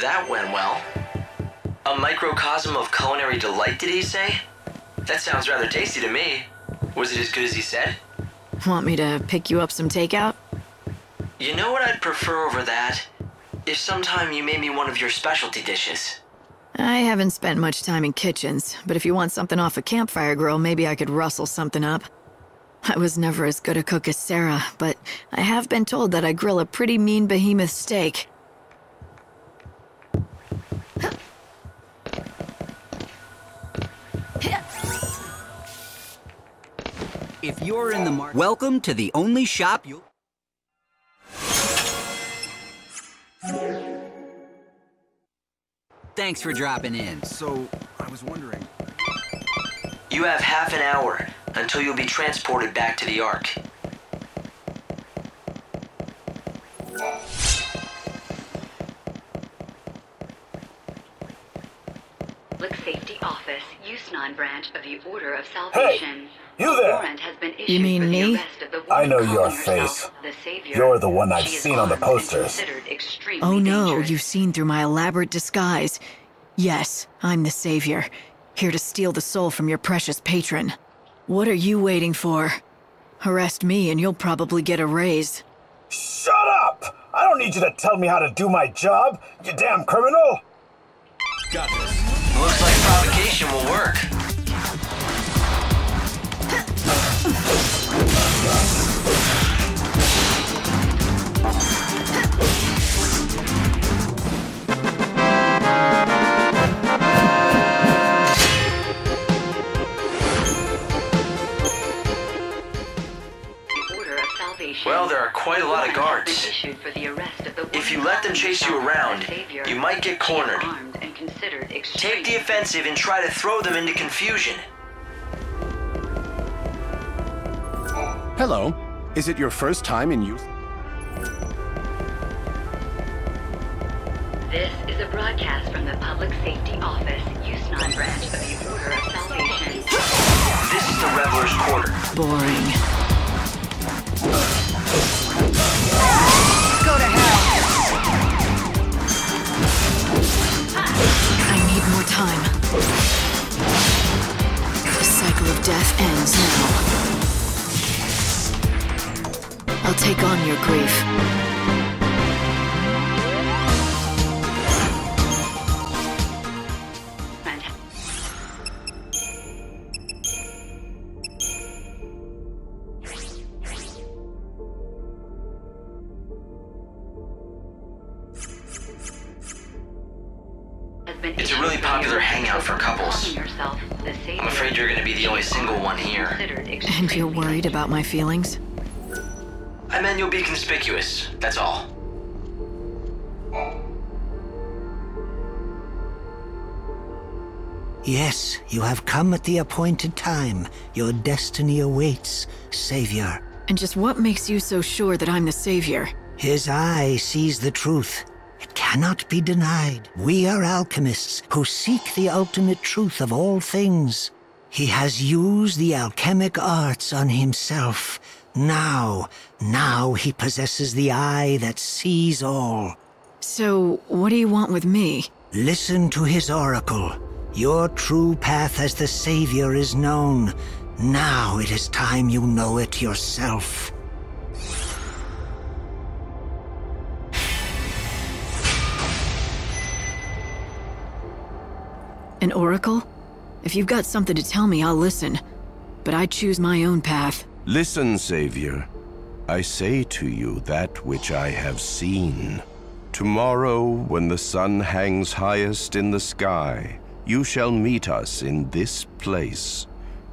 That went well. A microcosm of culinary delight, did he say? That sounds rather tasty to me. Was it as good as he said? Want me to pick you up some takeout? You know what I'd prefer over that? If sometime you made me one of your specialty dishes. I haven't spent much time in kitchens, but if you want something off a campfire grill, maybe I could rustle something up. I was never as good a cook as Sarah, but I have been told that I grill a pretty mean behemoth steak. If you're in the market, welcome to the only shop you'll... Thanks for dropping in. So, I was wondering... You have half an hour until you'll be transported back to the Ark. Public Safety Office, XIII branch of the Order of Salvation. Hey, you there? Warrant has been issued You mean for the me? arrest of the woman I know your calling herself face. the Savior. You're the one I've She is seen on the armed and posters. considered extremely Oh no, dangerous. you've seen through my elaborate disguise. Yes, I'm the Savior, here to steal the soul from your precious patron. What are you waiting for? Arrest me and you'll probably get a raise. Shut up! I don't need you to tell me how to do my job, you damn criminal! Got this. Looks like provocation will work. Well, there are quite a lot of guards. If you let them chase you around, you might get cornered. Take the offensive and try to throw them into confusion. Hello. Is it your first time in youth? This is a broadcast from the Public Safety Office, XIII branch of the Order of Salvation. This is the Reveler's Quarter. Boring. Go to hell! I need more time. The cycle of death ends now. I'll take on your grief. It's a really popular hangout for couples. I'm afraid you're going to be the only single one here. And you're worried about my feelings? I meant you'll be conspicuous, that's all. Yes, you have come at the appointed time. Your destiny awaits, Savior. And just what makes you so sure that I'm the Savior? His eye sees the truth. It cannot be denied. We are alchemists who seek the ultimate truth of all things. He has used the alchemic arts on himself. Now he possesses the eye that sees all. So, what do you want with me? Listen to his oracle. Your true path as the Savior is known. Now it is time you know it yourself. An oracle? If you've got something to tell me, I'll listen. But I choose my own path. Listen, Savior. I say to you that which I have seen. Tomorrow, when the sun hangs highest in the sky, you shall meet us in this place.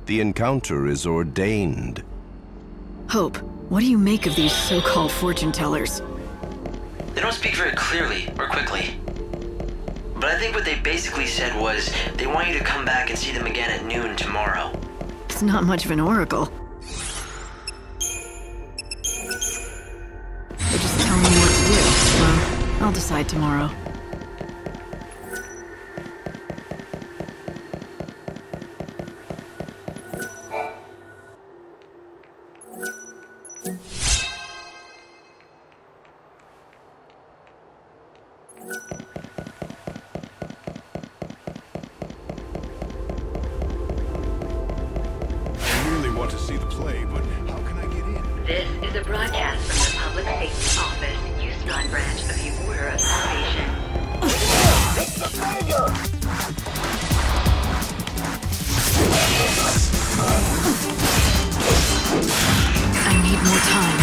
The encounter is ordained. Hope, what do you make of these so-called fortune tellers? They don't speak very clearly or quickly. But I think what they basically said was they want you to come back and see them again at noon tomorrow. It's not much of an oracle. They just tell me what to do, so I'll decide tomorrow. play, but how can I get in? This is a broadcast from the Public Safety Office, XIII branch of the Order of Salvation. It's the Savior! I need more time.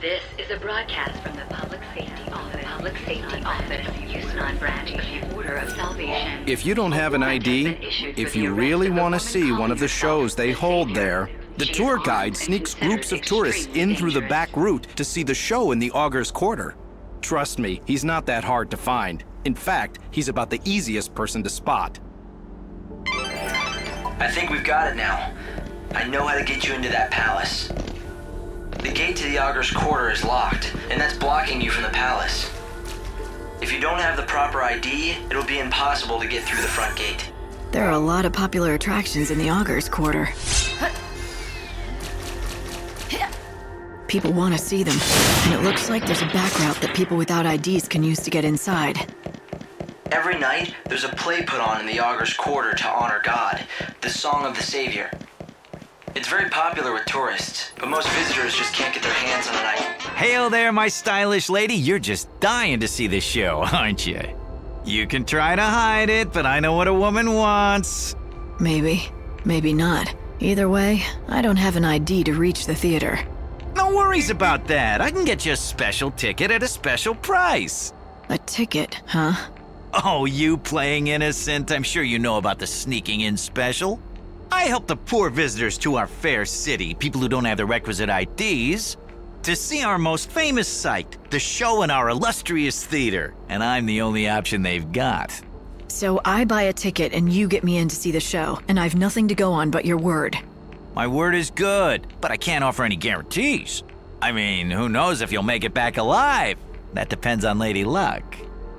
This is a broadcast from the Public Safety Office, XIII branch of the Order of Salvation. If you don't have an ID, if you really want to see one of the shows they hold there, the tour guide sneaks groups of tourists in through the back route to see the show in the Augur's Quarter. Trust me, he's not that hard to find. In fact, he's about the easiest person to spot. I think we've got it now. I know how to get you into that palace. The gate to the Augur's Quarter is locked, and that's blocking you from the palace. If you don't have the proper ID, it'll be impossible to get through the front gate. There are a lot of popular attractions in the Augur's Quarter. People want to see them, and it looks like there's a back route that people without IDs can use to get inside. Every night, there's a play put on in the Augur's Quarter to honor God, the Song of the Savior. It's very popular with tourists, but most visitors just can't get their hands on an ID. Hail there, my stylish lady. You're just dying to see this show, aren't you? You can try to hide it, but I know what a woman wants. Maybe, maybe not. Either way, I don't have an ID to reach the theater. No worries about that. I can get you a special ticket at a special price. A ticket, huh? Oh, you playing innocent? I'm sure you know about the sneaking in special. I help the poor visitors to our fair city, people who don't have the requisite IDs, to see our most famous sight, the show in our illustrious theater, and I'm the only option they've got. So I buy a ticket and you get me in to see the show, and I've nothing to go on but your word. My word is good, but I can't offer any guarantees. I mean, who knows if you'll make it back alive? That depends on Lady Luck.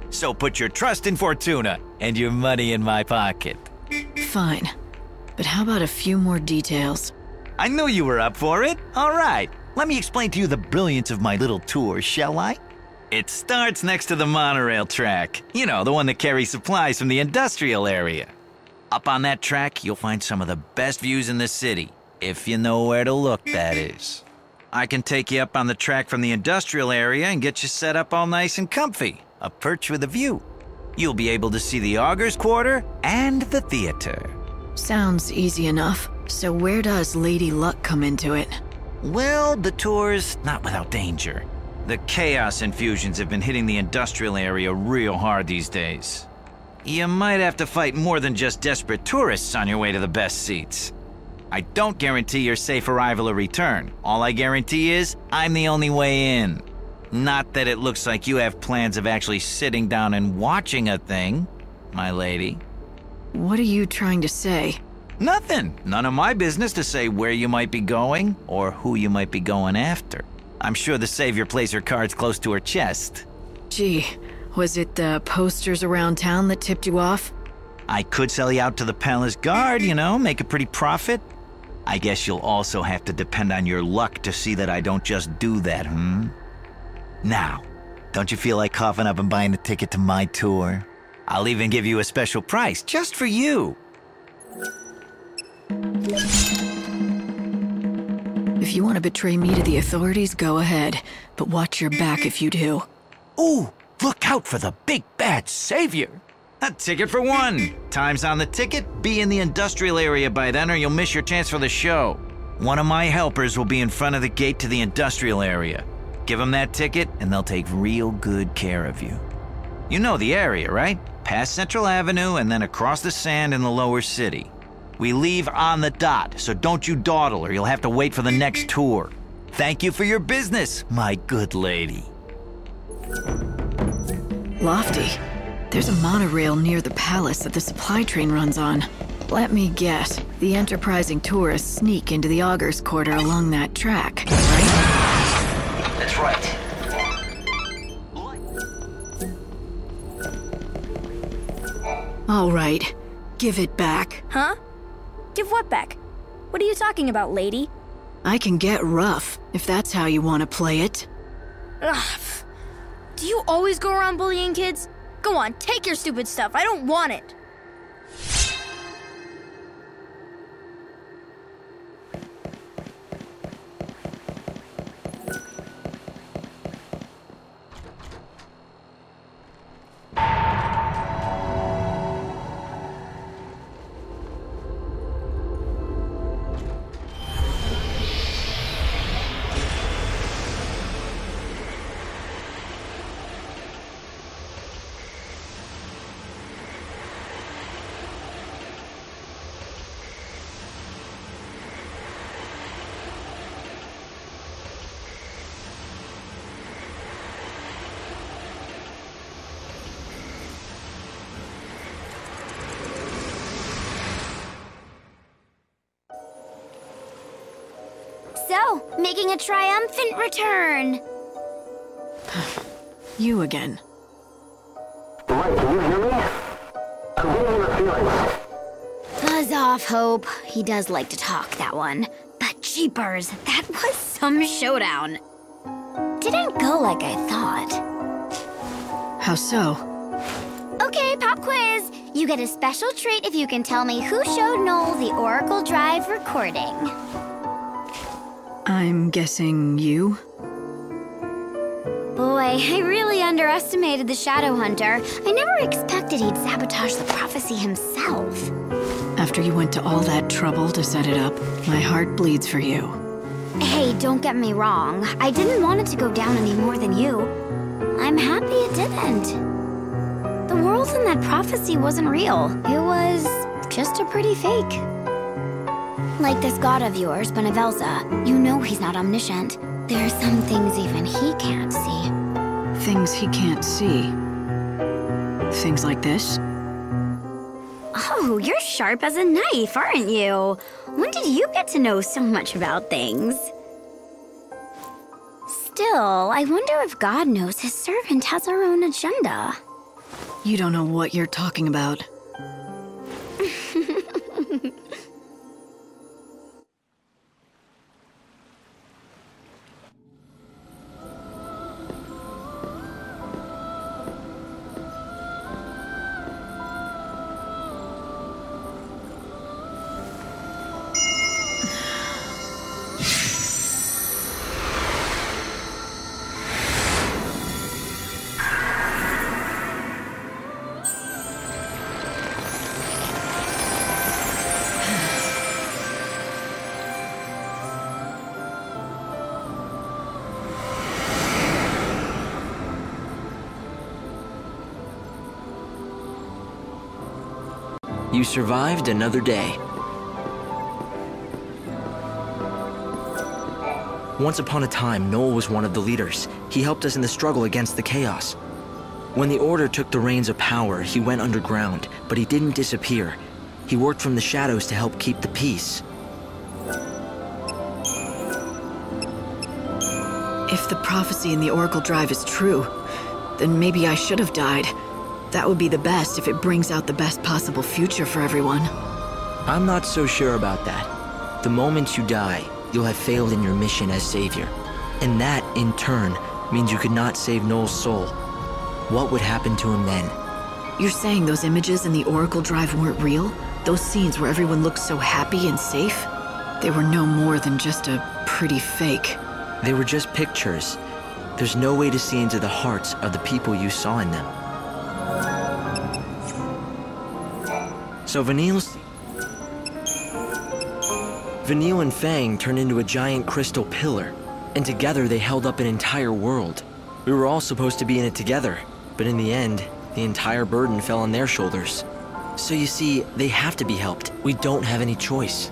So put your trust in Fortuna and your money in my pocket. Fine. But how about a few more details? I knew you were up for it. All right, let me explain to you the brilliance of my little tour, shall I? It starts next to the monorail track. You know, the one that carries supplies from the industrial area. Up on that track, you'll find some of the best views in the city. If you know where to look, that is. I can take you up on the track from the industrial area and get you set up all nice and comfy. A perch with a view. You'll be able to see the Augur's Quarter and the theater. Sounds easy enough. So where does Lady Luck come into it? Well, the tour's not without danger. The chaos infusions have been hitting the industrial area real hard these days. You might have to fight more than just desperate tourists on your way to the best seats. I don't guarantee your safe arrival or return. All I guarantee is I'm the only way in. Not that it looks like you have plans of actually sitting down and watching a thing, my lady. What are you trying to say? Nothing. None of my business to say where you might be going or who you might be going after. I'm sure the Savior plays her cards close to her chest. Gee, was it the posters around town that tipped you off? I could sell you out to the palace guard, you know, make a pretty profit. I guess you'll also have to depend on your luck to see that I don't just do that, Now, don't you feel like coughing up and buying a ticket to my tour? I'll even give you a special price, just for you. If you want to betray me to the authorities, go ahead. But watch your back if you do. Ooh, look out for the big bad Savior. A ticket for one. Time's on the ticket. Be in the industrial area by then or you'll miss your chance for the show. One of my helpers will be in front of the gate to the industrial area. Give them that ticket and they'll take real good care of you. You know the area, right? Past Central Avenue and then across the sand in the lower city. We leave on the dot, so don't you dawdle or you'll have to wait for the next tour. Thank you for your business, my good lady. Lofty. There's a monorail near the palace that the supply train runs on. Let me guess, the enterprising tourists sneak into the Augur's Quarter along that track, right? That's right. All right, give it back. Huh? Give what back? What are you talking about, lady? I can get rough, if that's how you want to play it. Ugh. Do you always go around bullying kids? Go on, take your stupid stuff. I don't want it. So, making a triumphant return. You again. Right, can you hear me? I'm getting your feelings. Buzz off, Hope. He does like to talk, that one. But jeepers, that was some showdown. Didn't go like I thought. How so? Okay, pop quiz. You get a special treat if you can tell me who showed Noel the Oracle Drive recording. I'm guessing you? Boy, I really underestimated the Shadow Hunter. I never expected he'd sabotage the prophecy himself. After you went to all that trouble to set it up, my heart bleeds for you. Hey, don't get me wrong. I didn't want it to go down any more than you. I'm happy it didn't. The world in that prophecy wasn't real. It was just a pretty fake. Like this god of yours, Benevelza, you know he's not omniscient. There are some things even he can't see. Things he can't see? Things like this? Oh, you're sharp as a knife, aren't you? When did you get to know so much about things? Still, I wonder if God knows his servant has her own agenda. You don't know what you're talking about. You survived another day. Once upon a time, Noel was one of the leaders. He helped us in the struggle against the chaos. When the Order took the reins of power, he went underground, but he didn't disappear. He worked from the shadows to help keep the peace. If the prophecy in the Oracle Drive is true, then maybe I should have died. That would be the best if it brings out the best possible future for everyone. I'm not so sure about that. The moment you die, you'll have failed in your mission as Savior. And that, in turn, means you could not save Noel's soul. What would happen to him then? You're saying those images in the Oracle Drive weren't real? Those scenes where everyone looked so happy and safe? They were no more than just a pretty fake. They were just pictures. There's no way to see into the hearts of the people you saw in them. So Vanille and Fang turned into a giant crystal pillar, and together they held up an entire world. We were all supposed to be in it together, but in the end, the entire burden fell on their shoulders. So you see, they have to be helped. We don't have any choice.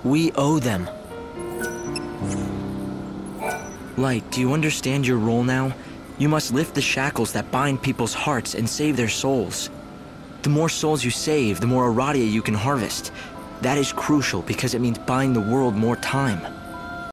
We owe them. Light, do you understand your role now? You must lift the shackles that bind people's hearts and save their souls. The more souls you save, the more Aradia you can harvest. That is crucial because it means buying the world more time.